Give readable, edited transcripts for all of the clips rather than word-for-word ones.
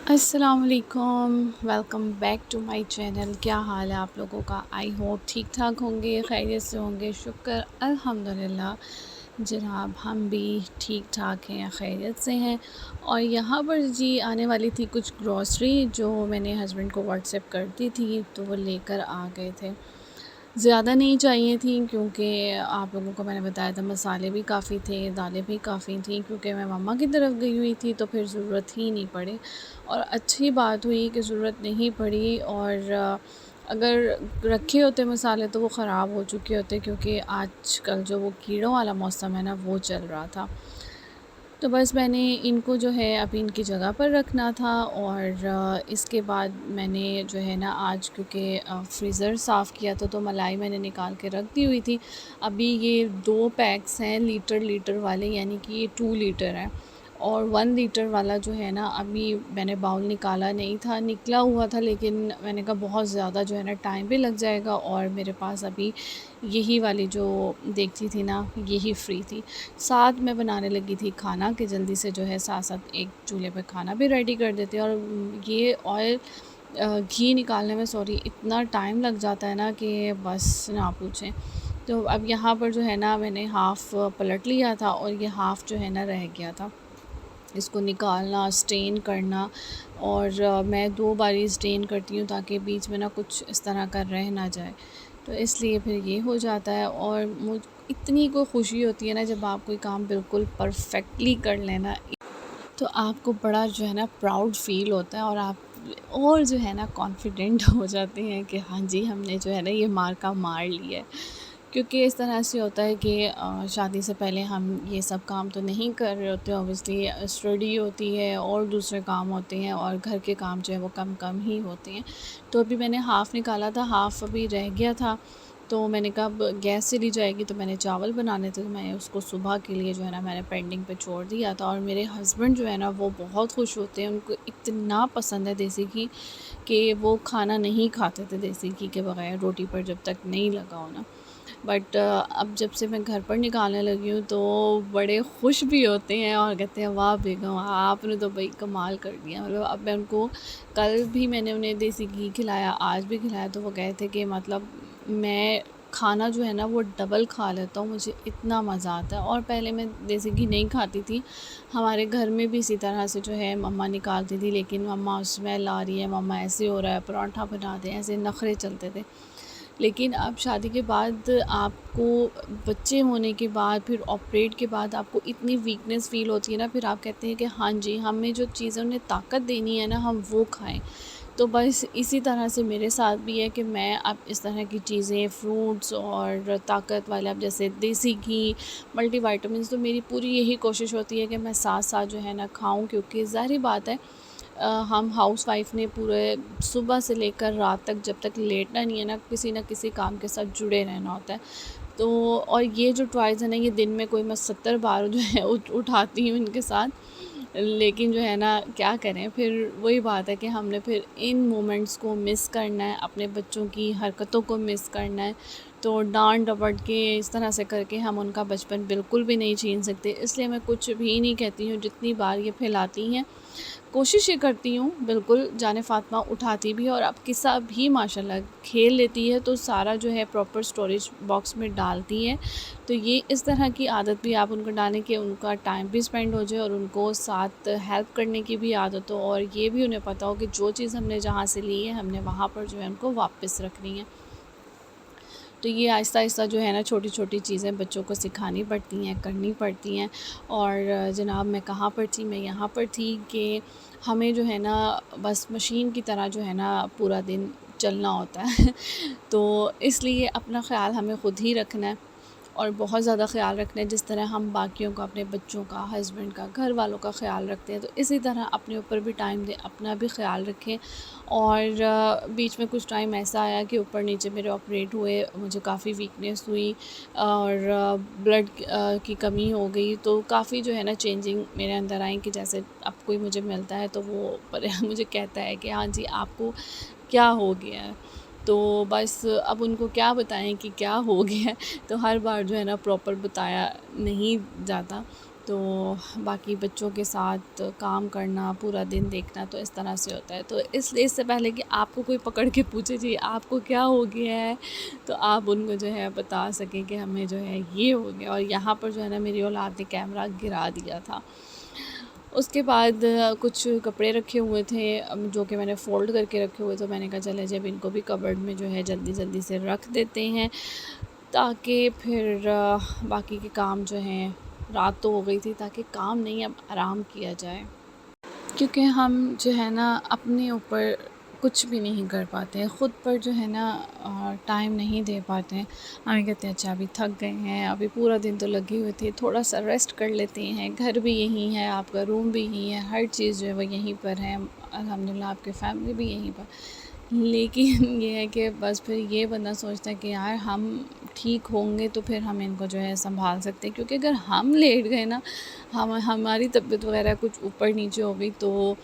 अस्सलाम वालेकुम, welcome back to my channel. क्या हाल है आप लोगों का? आई होप ठीक ठाक होंगे, खैरियत से होंगे। शुक्र अल्हम्दुलिल्लाह जनाब, हम भी ठीक ठाक हैं, खैरियत से हैं। और यहाँ पर जी आने वाली थी कुछ ग्रॉसरी जो मैंने हस्बैंड को व्हाट्सएप कर दी थी, तो वो लेकर आ गए थे। ज़्यादा नहीं चाहिए थी क्योंकि आप लोगों को मैंने बताया था मसाले भी काफ़ी थे, दालें भी काफ़ी थी, क्योंकि मैं मम्मा की तरफ गई हुई थी तो फिर ज़रूरत ही नहीं पड़ी। और अच्छी बात हुई कि ज़रूरत नहीं पड़ी। और अगर रखे होते मसाले तो वो ख़राब हो चुके होते, क्योंकि आजकल जो वो कीड़ों वाला मौसम है ना, वो चल रहा था। तो बस मैंने इनको जो है अभी इनकी जगह पर रखना था। और इसके बाद मैंने जो है ना आज, क्योंकि फ्रीज़र साफ़ किया था, तो मलाई मैंने निकाल के रख दी हुई थी। अभी ये 2 पैक्स हैं लीटर वाले, यानी कि ये 2 लीटर हैं। और 1 लीटर वाला जो है ना, अभी मैंने बाउल निकाला नहीं था, निकला हुआ था, लेकिन मैंने कहा बहुत ज़्यादा जो है ना टाइम भी लग जाएगा, और मेरे पास अभी यही वाली जो देखती थी ना, यही फ्री थी। साथ में बनाने लगी थी खाना कि जल्दी से जो है साथ-साथ एक चूल्हे पे खाना भी रेडी कर देते हैं। और ये ऑयल घी निकालने में सॉरी इतना टाइम लग जाता है ना कि बस ना पूछें। तो अब यहाँ पर जो है ना मैंने हाफ़ पलट लिया था, और ये हाफ़ जो है ना रह गया था। इसको निकालना, स्ट्रेन करना, और मैं 2 बारी स्ट्रेन करती हूँ ताकि बीच में ना कुछ इस तरह का रह ना जाए। तो इसलिए फिर ये हो जाता है। और मुझ इतनी को खुशी होती है ना जब आप कोई काम बिल्कुल परफ़ेक्टली कर लें ना, तो आपको बड़ा जो है ना प्राउड फ़ील होता है, और आप और जो है ना कॉन्फिडेंट हो जाते हैं कि हाँ जी, हमने जो है ना ये मार्का मार लिया है। क्योंकि इस तरह से होता है कि शादी से पहले हम ये सब काम तो नहीं कर रहे होते, ऑब्वियसली स्टडी होती है और दूसरे काम होते हैं, और घर के काम जो है वो कम कम ही होते हैं। तो अभी मैंने हाफ़ निकाला था, हाफ़ अभी रह गया था। तो मैंने कहा अब गैस चली जाएगी, तो मैंने चावल बनाने थे, तो मैं उसको सुबह के लिए जो है ना मैंने पेंडिंग पे छोड़ दिया था। और मेरे हस्बैंड जो है ना वो बहुत खुश होते हैं, उनको इतना पसंद है देसी घी कि वो खाना नहीं खाते थे देसी घी के बग़ैर, रोटी पर जब तक नहीं लगा हो ना। बट अब जब से मैं घर पर निकालने लगी हूँ तो बड़े खुश भी होते हैं, और कहते हैं वाह बेगम, आपने तो भाई कमाल कर दिया। मतलब अब मैं उनको, कल भी मैंने उन्हें देसी घी खिलाया, आज भी खिलाया, तो वो कहे थे कि मतलब मैं खाना जो है ना वो डबल खा लेता हूँ, मुझे इतना मज़ा आता है। और पहले मैं देसी घी नहीं खाती थी, हमारे घर में भी इसी तरह से जो है मम्मा निकालती थी, लेकिन मम्मा स्मेल आ रही है, मम्मा ऐसे हो रहा है, पराठा बना दें, ऐसे नखरे चलते थे। लेकिन अब शादी के बाद आपको, बच्चे होने के बाद, फिर ऑपरेट के बाद आपको इतनी वीकनेस फ़ील होती है ना, फिर आप कहते हैं कि हाँ जी, हमें जो चीज़ें उन्हें ताकत देनी है ना, हम वो खाएँ। तो बस इसी तरह से मेरे साथ भी है कि मैं अब इस तरह की चीज़ें, फ्रूट्स और ताकत वाले, अब जैसे देसी घी, मल्टीविटामिन्स, तो मेरी पूरी यही कोशिश होती है कि मैं साथ-साथ जो है ना खाऊँ, क्योंकि ज़ाहिर बात है हम हाउसवाइफ़ ने पूरे सुबह से लेकर रात तक जब तक लेटना नहीं है ना, किसी न किसी काम के साथ जुड़े रहना होता है। तो और ये जो टॉयज़ है ना, ये दिन में कोई मैं 70 बार जो है उठाती हूँ इनके साथ। लेकिन जो है ना क्या करें, फिर वही बात है कि हमने फिर इन मोमेंट्स को मिस करना है, अपने बच्चों की हरकतों को मिस करना है। तो डाँट-डपट के इस तरह से करके हम उनका बचपन बिल्कुल भी नहीं छीन सकते। इसलिए मैं कुछ भी नहीं कहती हूँ, जितनी बार ये फैलाती हैं कोशिश ये करती हूँ बिल्कुल, जाने फ़ातिमा उठाती भी है, और अब किस्सा भी माशाल्लाह खेल लेती है, तो सारा जो है प्रॉपर स्टोरेज बॉक्स में डालती है। तो ये इस तरह की आदत भी आप उनको डालें कि उनका टाइम भी स्पेंड हो जाए, और उनको साथ हेल्प करने की भी आदत हो, और ये भी उन्हें पता हो कि जो चीज़ हमने जहाँ से ली है, हमने वहाँ पर जो है उनको वापस रखनी है। तो ये आहिस्ता-आहिस्ता जो है ना छोटी-छोटी चीज़ें बच्चों को सिखानी पड़ती हैं, करनी पड़ती हैं। और जनाब मैं कहाँ पर थी? मैं यहाँ पर थी कि हमें जो है ना बस मशीन की तरह जो है ना पूरा दिन चलना होता है। तो इसलिए अपना ख़्याल हमें ख़ुद ही रखना है, और बहुत ज़्यादा ख़्याल रखना है, जिस तरह हम बाकियों का, अपने बच्चों का, हस्बैंड का, घर वालों का ख़्याल रखते हैं, तो इसी तरह अपने ऊपर भी टाइम दें, अपना भी ख़्याल रखें। और बीच में कुछ टाइम ऐसा आया कि ऊपर नीचे मेरे ऑपरेट हुए, मुझे काफ़ी वीकनेस हुई, और ब्लड की कमी हो गई, तो काफ़ी जो है ना चेंजिंग मेरे अंदर आई, कि जैसे अब कोई मुझे मिलता है तो वो मुझे कहता है कि हाँ जी, आपको क्या हो गया है? तो बस अब उनको क्या बताएं कि क्या हो गया है, तो हर बार जो है ना प्रॉपर बताया नहीं जाता। तो बाकी बच्चों के साथ काम करना, पूरा दिन देखना, तो इस तरह से होता है। तो इसलिए इससे पहले कि आपको कोई पकड़ के पूछे जी आपको क्या हो गया है, तो आप उनको जो है बता सकें कि हमें जो है ये हो गया। और यहाँ पर जो है ना मेरी औलाद ने कैमरा गिरा दिया था। उसके बाद कुछ कपड़े रखे हुए थे जो कि मैंने फ़ोल्ड करके रखे हुए, तो मैंने कहा चले जब इनको भी कबर्ड में जो है जल्दी जल्दी से रख देते हैं, ताकि फिर बाकी के काम जो हैं, रात तो हो गई थी, ताकि काम नहीं अब आराम किया जाए। क्योंकि हम जो है ना अपने ऊपर कुछ भी नहीं कर पाते हैं, ख़ुद पर जो है ना टाइम नहीं दे पाते हैं। हमें कहते हैं अच्छा अभी थक गए हैं, अभी पूरा दिन तो लगे हुए थे, थोड़ा सा रेस्ट कर लेते हैं। घर भी यहीं है, आपका रूम भी यहीं है, हर चीज़ जो है वो यहीं पर है, अल्हम्दुलिल्लाह आपकी फ़ैमिली भी यहीं पर। लेकिन ये है कि बस फिर ये बंदा सोचता है कि यार हम ठीक होंगे तो फिर हम इनको जो है सँभाल सकते हैं, क्योंकि अगर हम लेट गए ना, हमारी तबीयत वगैरह कुछ ऊपर नीचे हो गई, तो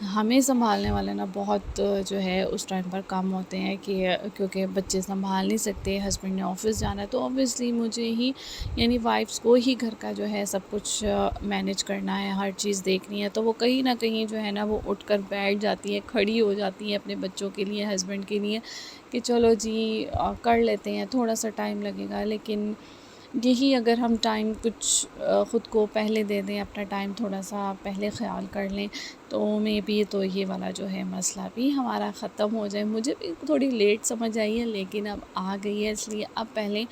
हमें सँभालने वाले ना बहुत जो है उस टाइम पर कम होते हैं। कि क्योंकि बच्चे सँभाल नहीं सकते, हस्बैंड ने ऑफ़िस जाना है, तो ऑब्वियसली मुझे ही यानी वाइफ़्स को ही घर का जो है सब कुछ मैनेज करना है, हर चीज़ देखनी है। तो वो कहीं न कहीं जो है ना वो उठकर बैठ जाती है, खड़ी हो जाती है अपने बच्चों के लिए, हस्बैंड के लिए, कि चलो जी कर लेते हैं, थोड़ा-सा टाइम लगेगा। लेकिन यही अगर हम टाइम कुछ ख़ुद को पहले दे दें, अपना टाइम थोड़ा-सा पहले ख़्याल कर लें, तो मे बी तो ये वाला जो है मसला भी हमारा ख़त्म हो जाए। मुझे भी थोड़ी लेट समझ आई है, लेकिन अब आ गई है, इसलिए अब पहले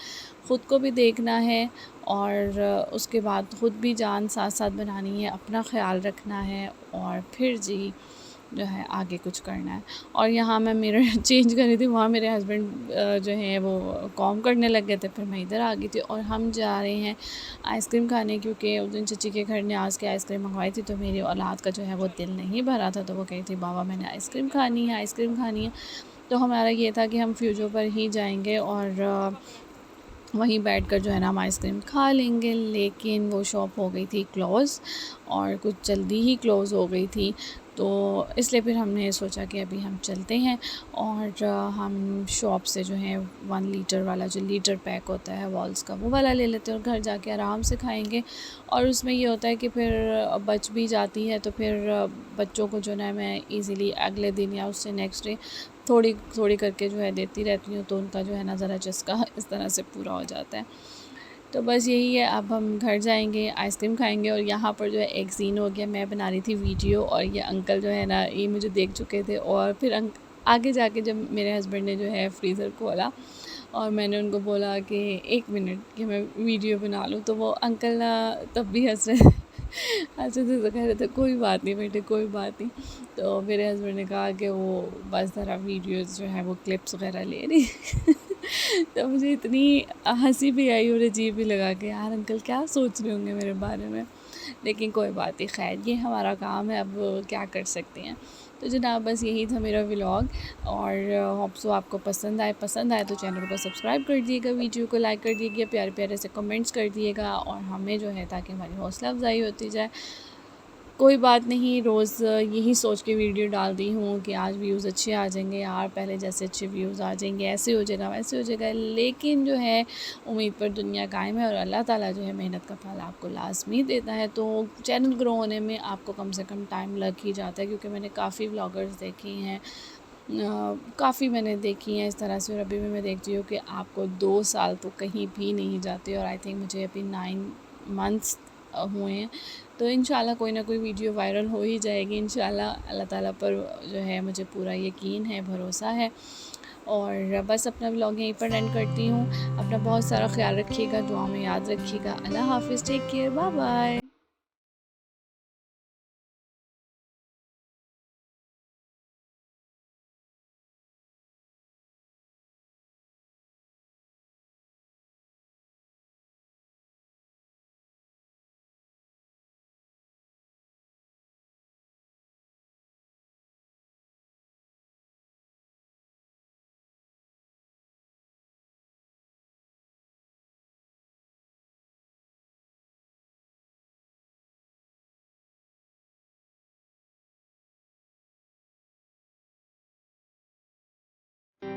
ख़ुद को भी देखना है और उसके बाद ख़ुद भी जान साथ-साथ बनानी है, अपना ख़्याल रखना है, और फिर जी जो है आगे कुछ करना है। और यहाँ मैं मिरर चेंज कर रही थी, वहाँ मेरे हस्बैंड जो हैं वो कॉम करने लग गए थे, फिर मैं इधर आ गई थी। और हम जा रहे हैं आइसक्रीम खाने, क्योंकि उस दिन चची के घर न्याज़ की आइसक्रीम मंगवाई थी, तो मेरी औलाद का जो है वो दिल नहीं भरा था, तो वो कही थी बाबा मैंने आइसक्रीम खानी है, आइसक्रीम खानी है। तो हमारा ये था कि हम फ्यूज़ो पर ही जाएँगे और वहीं बैठकर जो है ना हम आइसक्रीम खा लेंगे। लेकिन वो शॉप हो गई थी क्लोज़, और कुछ जल्दी ही क्लोज़ हो गई थी, तो इसलिए फिर हमने सोचा कि अभी हम चलते हैं और हम शॉप से जो है 1 लीटर वाला जो लीटर पैक होता है वॉल्स का, वो वाला ले लेते हैं, और घर जाके आराम से खाएँगे। और उसमें ये होता है कि फिर बच भी जाती है, तो फिर बच्चों को जो है मैं ईज़िली अगले दिन या उससे नेक्स्ट डे थोड़ी थोड़ी करके जो है देती रहती हूँ, तो उनका जो है ना ज़रा चस्का इस तरह से पूरा हो जाता है। तो बस यही है, अब हम घर जाएँगे, आइसक्रीम खाएँगे। और यहाँ पर जो है एक सीन हो गया, मैं बना रही थी वीडियो, और ये अंकल जो है ना ये मुझे देख चुके थे, और फिर आगे जाके जब मेरे हस्बैंड ने जो है फ्रीज़र खोला, और मैंने उनको बोला कि 1 मिनट कि मैं वीडियो बना लूँ, तो वो अंकल ना तब भी हँस रहे हँसे थे, तो कह रहे थे कोई बात नहीं बेटे, कोई बात नहीं। तो मेरे हस्बैंड ने कहा कि वो बस ज़रा वीडियोज़ जो है वो क्लिप्स वगैरह ले रही तो मुझे इतनी हँसी भी आई और अजीब भी लगा कि यार अंकल क्या सोच रहे होंगे मेरे बारे में। लेकिन कोई बात नहीं, ख़ैर ये हमारा काम है, अब क्या कर सकते हैं। तो जनाब बस यही था मेरा व्लॉग, और होप सो आपको पसंद आए तो चैनल को सब्सक्राइब कर दिएगा, वीडियो को लाइक कर दीजिए, प्यारे प्यारे से कमेंट्स कर दिएगा, और हमें जो है ताकि हमारी हौसला अफजाई होती जाए। कोई बात नहीं, रोज़ यही सोच के वीडियो डाल दी हूँ कि आज व्यूज़ अच्छे आ जाएंगे यार, पहले जैसे अच्छे व्यूज़ आ जाएंगे, ऐसे हो जाएगा वैसे हो जाएगा। लेकिन जो है उम्मीद पर दुनिया कायम है, और अल्लाह ताला जो है मेहनत का फल आपको लाज़मी देता है। तो चैनल ग्रो होने में आपको कम से कम टाइम लग ही जाता है, क्योंकि मैंने काफ़ी व्लॉगर्स देखे हैं, काफ़ी मैंने देखी हैं इस तरह से, और अभी भी मैं देखती हूँ कि आपको 2 साल तो कहीं भी नहीं जाते, और आई थिंक मुझे अभी 9 मंथ्स हुए हैं। तो इंशाल्लाह कोई ना कोई वीडियो वायरल हो ही जाएगी इंशाल्लाह, अल्लाह ताला पर जो है मुझे पूरा यकीन है, भरोसा है। और बस अपना व्लॉग यहीं पर एंड करती हूँ। अपना बहुत सारा ख्याल रखिएगा, दुआ में याद रखिएगा। अल्लाह हाफ़िज़, टेक केयर, बाय बाय।